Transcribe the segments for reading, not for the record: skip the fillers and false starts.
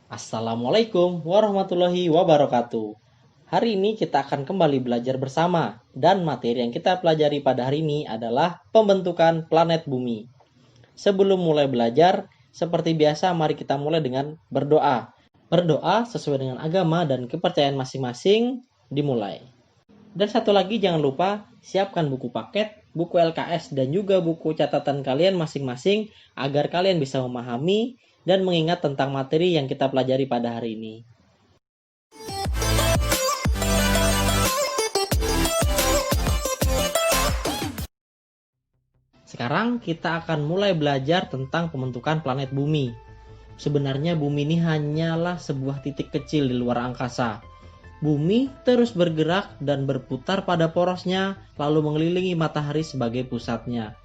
Assalamualaikum warahmatullahi wabarakatuh. Hari ini kita akan kembali belajar bersama dan materi yang kita pelajari pada hari ini adalah pembentukan planet bumi. Sebelum mulai belajar, seperti biasa mari kita mulai dengan berdoa. Berdoa sesuai dengan agama dan kepercayaan masing-masing, dimulai. Dan satu lagi jangan lupa siapkan buku paket, buku LKS dan juga buku catatan kalian masing-masing agar kalian bisa memahami dan mengingat tentang materi yang kita pelajari pada hari ini. Sekarang kita akan mulai belajar tentang pembentukan planet bumi. Sebenarnya bumi ini hanyalah sebuah titik kecil di luar angkasa. Bumi terus bergerak dan berputar pada porosnya, lalu mengelilingi matahari sebagai pusatnya.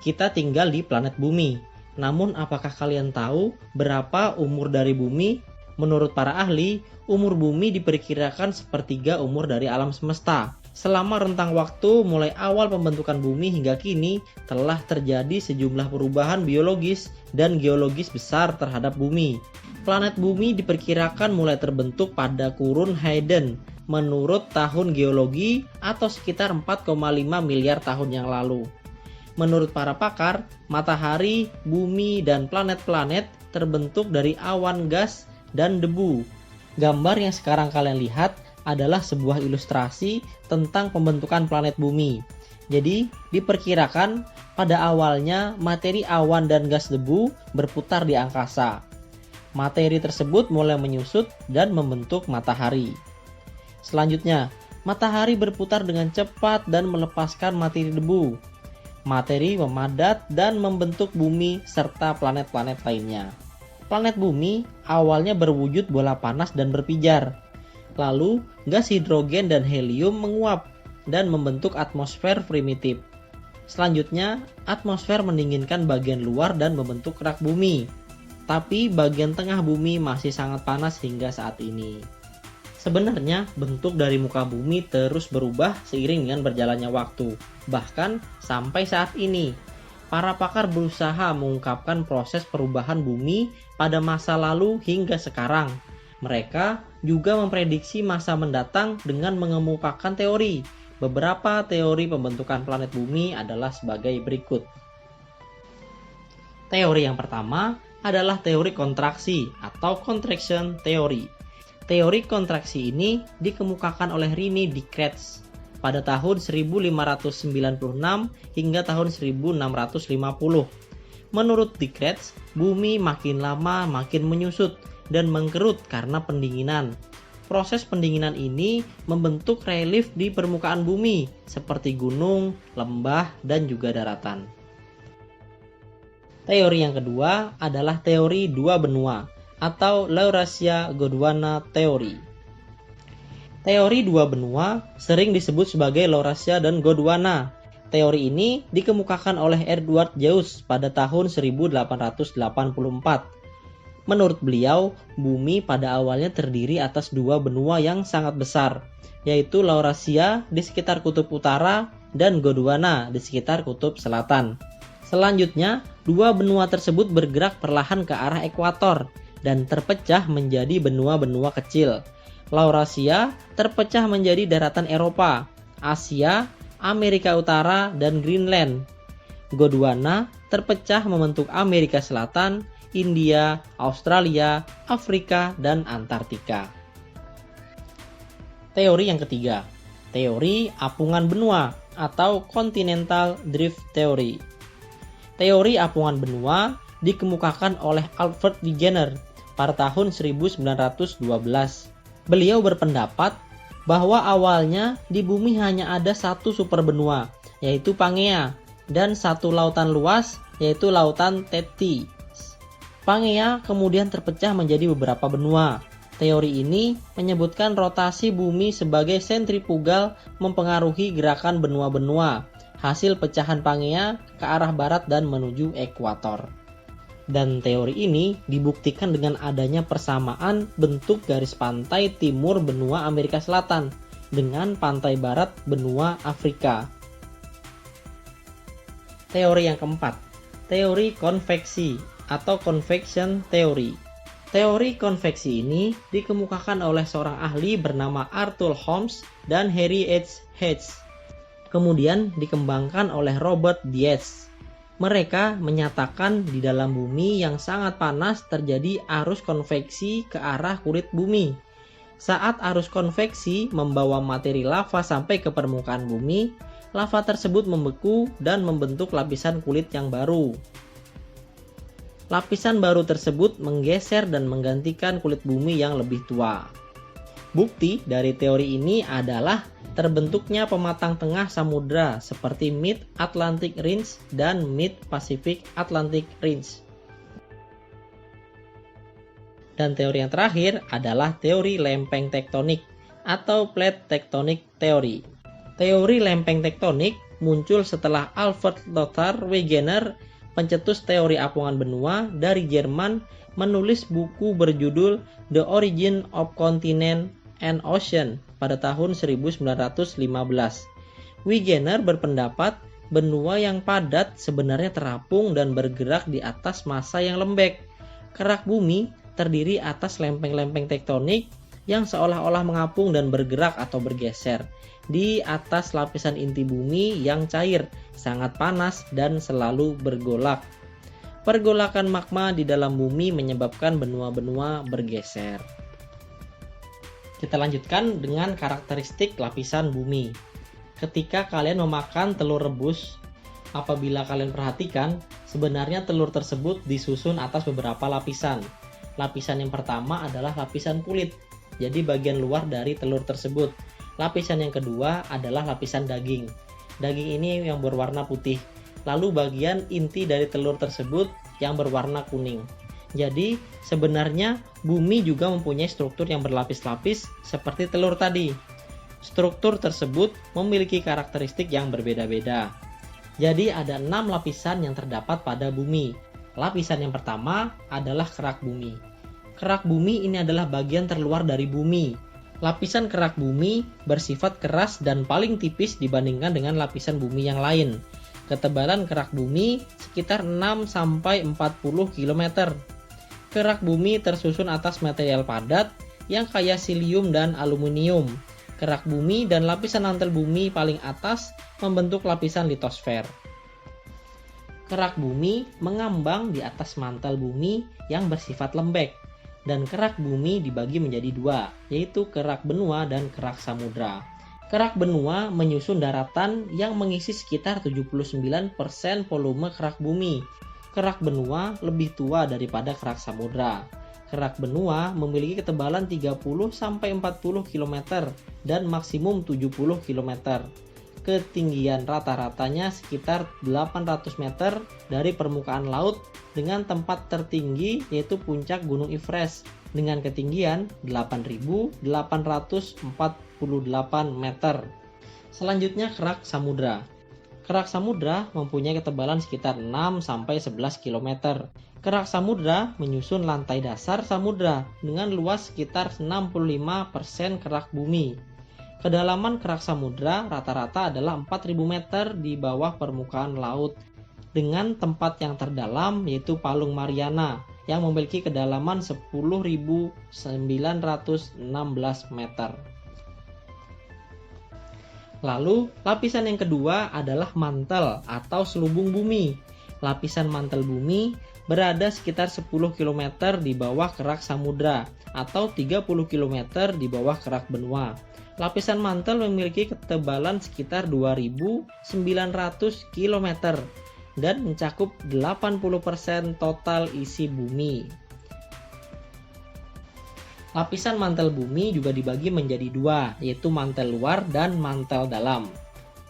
Kita tinggal di planet bumi. Namun apakah kalian tahu berapa umur dari bumi? Menurut para ahli, umur bumi diperkirakan sepertiga umur dari alam semesta. Selama rentang waktu mulai awal pembentukan bumi hingga kini telah terjadi sejumlah perubahan biologis dan geologis besar terhadap bumi. Planet bumi diperkirakan mulai terbentuk pada kurun Hayden menurut tahun geologi atau sekitar 4,5 miliar tahun yang lalu. Menurut para pakar, matahari, bumi, dan planet-planet terbentuk dari awan gas dan debu. Gambar yang sekarang kalian lihat adalah sebuah ilustrasi tentang pembentukan planet bumi. Jadi, diperkirakan pada awalnya materi awan dan gas debu berputar di angkasa. Materi tersebut mulai menyusut dan membentuk matahari. Selanjutnya, matahari berputar dengan cepat dan melepaskan materi debu. Materi memadat dan membentuk bumi serta planet-planet lainnya. Planet bumi awalnya berwujud bola panas dan berpijar. Lalu, gas hidrogen dan helium menguap dan membentuk atmosfer primitif. Selanjutnya, atmosfer mendinginkan bagian luar dan membentuk kerak bumi. Tapi bagian tengah bumi masih sangat panas hingga saat ini. Sebenarnya, bentuk dari muka bumi terus berubah seiring dengan berjalannya waktu. Bahkan sampai saat ini, para pakar berusaha mengungkapkan proses perubahan bumi pada masa lalu hingga sekarang. Mereka juga memprediksi masa mendatang dengan mengemukakan teori. Beberapa teori pembentukan planet bumi adalah sebagai berikut. Teori yang pertama adalah teori kontraksi atau contraction theory. Teori kontraksi ini dikemukakan oleh Rene Descartes pada tahun 1596 hingga tahun 1650. Menurut Descartes, bumi makin lama makin menyusut dan mengkerut karena pendinginan. Proses pendinginan ini membentuk relief di permukaan bumi seperti gunung, lembah, dan juga daratan. Teori yang kedua adalah teori dua benua atau Laurasia-Gondwana Theory. Teori dua benua sering disebut sebagai Laurasia dan Gondwana. Teori ini dikemukakan oleh Edward Joyce pada tahun 1884. Menurut beliau, bumi pada awalnya terdiri atas dua benua yang sangat besar, yaitu Laurasia di sekitar kutub utara dan Gondwana di sekitar kutub selatan. Selanjutnya, dua benua tersebut bergerak perlahan ke arah ekuator dan terpecah menjadi benua-benua kecil. Laurasia terpecah menjadi daratan Eropa, Asia, Amerika Utara, dan Greenland. Gondwana terpecah membentuk Amerika Selatan, India, Australia, Afrika, dan Antartika. Teori yang ketiga, teori apungan benua atau Continental Drift Theory. Teori apungan benua dikemukakan oleh Alfred Wegener pada tahun 1912. Beliau berpendapat bahwa awalnya di bumi hanya ada satu superbenua, yaitu Pangea, dan satu lautan luas, yaitu lautan Tethys. Pangea kemudian terpecah menjadi beberapa benua. Teori ini menyebutkan rotasi bumi sebagai sentrifugal mempengaruhi gerakan benua-benua. Hasil pecahan Pangea ke arah barat dan menuju ekuator. Dan teori ini dibuktikan dengan adanya persamaan bentuk garis pantai timur benua Amerika Selatan dengan pantai barat benua Afrika. Teori yang keempat, teori konveksi atau convection theory. Teori konveksi ini dikemukakan oleh seorang ahli bernama Arthur Holmes dan Harry H. Hedges. Kemudian dikembangkan oleh Robert Dietz. Mereka menyatakan di dalam bumi yang sangat panas terjadi arus konveksi ke arah kulit bumi. Saat arus konveksi membawa materi lava sampai ke permukaan bumi, lava tersebut membeku dan membentuk lapisan kulit yang baru. Lapisan baru tersebut menggeser dan menggantikan kulit bumi yang lebih tua. Bukti dari teori ini adalah terbentuknya pematang tengah samudra seperti Mid-Atlantic Ridge dan Mid-Pacific Atlantic Ridge. Dan teori yang terakhir adalah teori lempeng tektonik atau plate tectonic theory. Teori lempeng tektonik muncul setelah Alfred Lothar Wegener, pencetus teori apungan benua dari Jerman, menulis buku berjudul The Origin of Continent and Ocean pada tahun 1915. Wegener berpendapat benua yang padat sebenarnya terapung dan bergerak di atas massa yang lembek. Kerak bumi terdiri atas lempeng-lempeng tektonik yang seolah-olah mengapung dan bergerak atau bergeser di atas lapisan inti bumi yang cair, sangat panas dan selalu bergolak. Pergolakan magma di dalam bumi menyebabkan benua-benua bergeser. Kita lanjutkan dengan karakteristik lapisan bumi. Ketika kalian memakan telur rebus, apabila kalian perhatikan, sebenarnya telur tersebut disusun atas beberapa lapisan. Lapisan yang pertama adalah lapisan kulit, jadi bagian luar dari telur tersebut. Lapisan yang kedua adalah lapisan daging. Daging ini yang berwarna putih. Lalu bagian inti dari telur tersebut yang berwarna kuning. Jadi sebenarnya bumi juga mempunyai struktur yang berlapis-lapis seperti telur tadi. Struktur tersebut memiliki karakteristik yang berbeda-beda. Jadi ada 6 lapisan yang terdapat pada bumi. Lapisan yang pertama adalah kerak bumi. Kerak bumi ini adalah bagian terluar dari bumi. Lapisan kerak bumi bersifat keras dan paling tipis dibandingkan dengan lapisan bumi yang lain. Ketebalan kerak bumi sekitar 6-40 km. Kerak bumi tersusun atas material padat yang kaya silium dan aluminium. Kerak bumi dan lapisan mantel bumi paling atas membentuk lapisan litosfer. Kerak bumi mengambang di atas mantel bumi yang bersifat lembek. Dan kerak bumi dibagi menjadi 2, yaitu kerak benua dan kerak samudra. Kerak benua menyusun daratan yang mengisi sekitar 79% volume kerak bumi. Kerak benua lebih tua daripada kerak samudra. Kerak benua memiliki ketebalan 30-40 km dan maksimum 70 km. Ketinggian rata-ratanya sekitar 800 meter dari permukaan laut dengan tempat tertinggi yaitu puncak Gunung Everest dengan ketinggian 8.848 meter. Selanjutnya kerak samudra. Kerak samudra mempunyai ketebalan sekitar 6-11 km. Kerak samudra menyusun lantai dasar samudra dengan luas sekitar 65% kerak bumi. Kedalaman kerak samudra rata-rata adalah 4.000 meter di bawah permukaan laut dengan tempat yang terdalam yaitu Palung Mariana yang memiliki kedalaman 10.916 meter. Lalu lapisan yang kedua adalah mantel atau selubung bumi. Lapisan mantel bumi berada sekitar 10 km di bawah kerak samudra atau 30 km di bawah kerak benua. Lapisan mantel memiliki ketebalan sekitar 2.900 km dan mencakup 80% total isi bumi. Lapisan mantel bumi juga dibagi menjadi 2, yaitu mantel luar dan mantel dalam.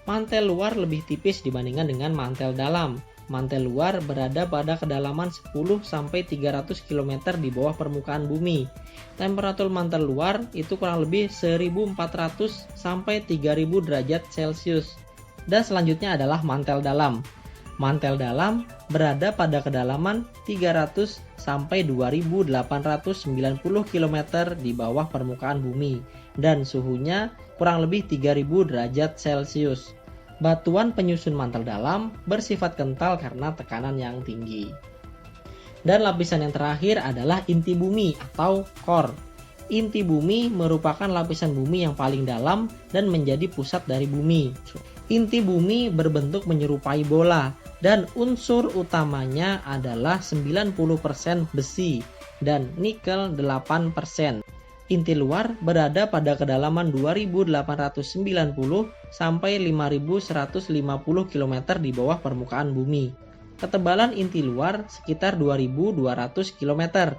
Mantel luar lebih tipis dibandingkan dengan mantel dalam. Mantel luar berada pada kedalaman 10-300 km di bawah permukaan bumi. Temperatur mantel luar itu kurang lebih 1400-3000 derajat Celcius. Dan selanjutnya adalah mantel dalam. Mantel dalam berada pada kedalaman 300-2890 km di bawah permukaan bumi dan suhunya kurang lebih 3000 derajat Celcius. Batuan penyusun mantel dalam bersifat kental karena tekanan yang tinggi. Dan lapisan yang terakhir adalah inti bumi atau core. Inti bumi merupakan lapisan bumi yang paling dalam dan menjadi pusat dari bumi. Inti bumi berbentuk menyerupai bola dan unsur utamanya adalah 90% besi dan nikel 8%. Inti luar berada pada kedalaman 2890 sampai 5150 km di bawah permukaan bumi. Ketebalan inti luar sekitar 2200 km.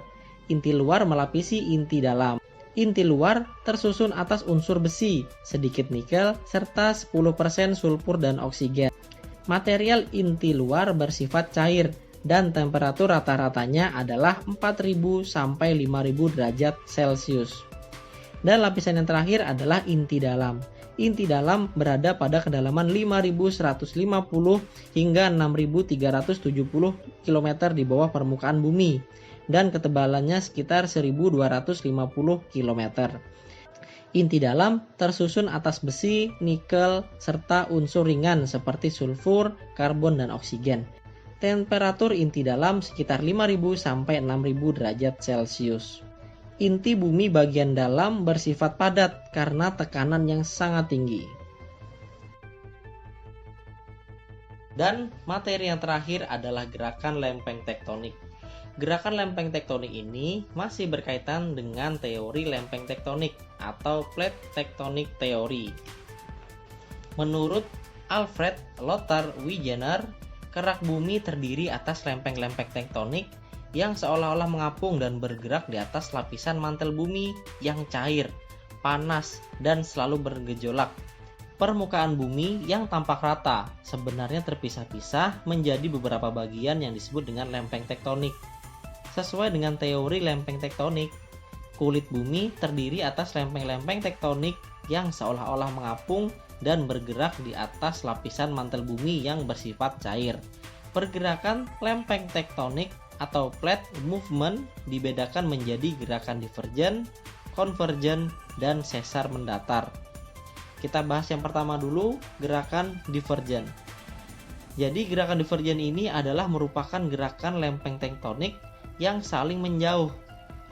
Inti luar melapisi inti dalam. Inti luar tersusun atas unsur besi, sedikit nikel, serta 10% sulfur dan oksigen. Material inti luar bersifat cair dan temperatur rata-ratanya adalah 4000 sampai 5000 derajat Celcius. Dan lapisan yang terakhir adalah inti dalam. Inti dalam berada pada kedalaman 5150 hingga 6370 km di bawah permukaan bumi dan ketebalannya sekitar 1250 km. Inti dalam tersusun atas besi, nikel, serta unsur ringan seperti sulfur, karbon, dan oksigen. Temperatur inti dalam sekitar 5000 sampai 6000 derajat Celcius. Inti bumi bagian dalam bersifat padat karena tekanan yang sangat tinggi. Dan materi yang terakhir adalah gerakan lempeng tektonik. Gerakan lempeng tektonik ini masih berkaitan dengan teori lempeng tektonik atau plate tectonic theory. Menurut Alfred Lothar Wegener, kerak bumi terdiri atas lempeng-lempeng tektonik yang seolah-olah mengapung dan bergerak di atas lapisan mantel bumi yang cair, panas, dan selalu bergejolak. Permukaan bumi yang tampak rata sebenarnya terpisah-pisah menjadi beberapa bagian yang disebut dengan lempeng tektonik. Sesuai dengan teori lempeng tektonik, kulit bumi terdiri atas lempeng-lempeng tektonik yang seolah-olah mengapung dan bergerak di atas lapisan mantel bumi yang bersifat cair. Pergerakan lempeng tektonik atau plate movement dibedakan menjadi gerakan divergen, konvergen, dan sesar mendatar. Kita bahas yang pertama dulu, gerakan divergen. Jadi gerakan divergen ini adalah merupakan gerakan lempeng tektonik yang saling menjauh.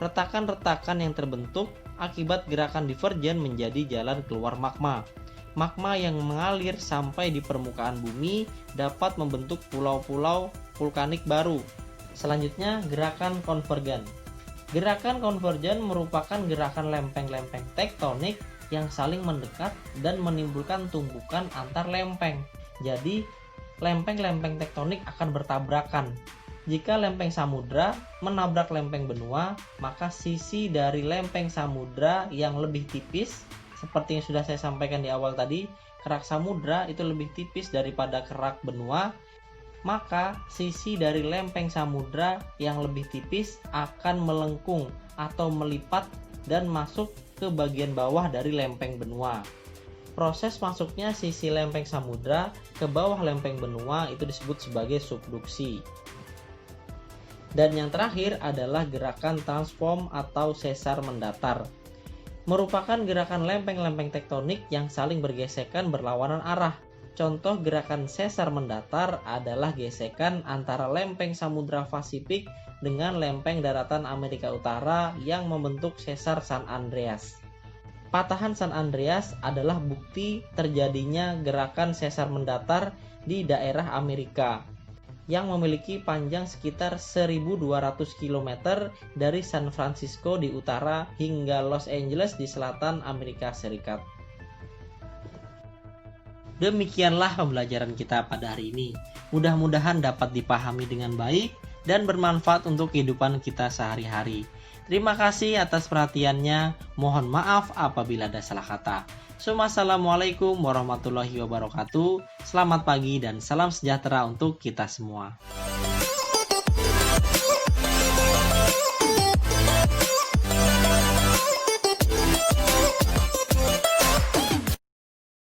Retakan-retakan yang terbentuk akibat gerakan divergen menjadi jalan keluar magma. Magma yang mengalir sampai di permukaan bumi dapat membentuk pulau-pulau vulkanik baru. Selanjutnya, gerakan konvergen. Gerakan konvergen merupakan gerakan lempeng-lempeng tektonik yang saling mendekat dan menimbulkan tumpukan antar lempeng. Jadi, lempeng-lempeng tektonik akan bertabrakan. Jika lempeng samudra menabrak lempeng benua, maka sisi dari lempeng samudra yang lebih tipis, seperti yang sudah saya sampaikan di awal tadi, kerak samudra itu lebih tipis daripada kerak benua, maka sisi dari lempeng samudra yang lebih tipis akan melengkung atau melipat dan masuk ke bagian bawah dari lempeng benua. Proses masuknya sisi lempeng samudra ke bawah lempeng benua itu disebut sebagai subduksi. Dan yang terakhir adalah gerakan transform atau sesar mendatar. Merupakan gerakan lempeng-lempeng tektonik yang saling bergesekan berlawanan arah. Contoh gerakan sesar mendatar adalah gesekan antara lempeng Samudra Pasifik dengan lempeng daratan Amerika Utara yang membentuk sesar San Andreas. Patahan San Andreas adalah bukti terjadinya gerakan sesar mendatar di daerah Amerika yang memiliki panjang sekitar 1.200 km dari San Francisco di utara hingga Los Angeles di selatan Amerika Serikat. Demikianlah pembelajaran kita pada hari ini. Mudah-mudahan dapat dipahami dengan baik dan bermanfaat untuk kehidupan kita sehari-hari. Terima kasih atas perhatiannya. Mohon maaf apabila ada salah kata. Assalamualaikum warahmatullahi wabarakatuh. Selamat pagi dan salam sejahtera untuk kita semua.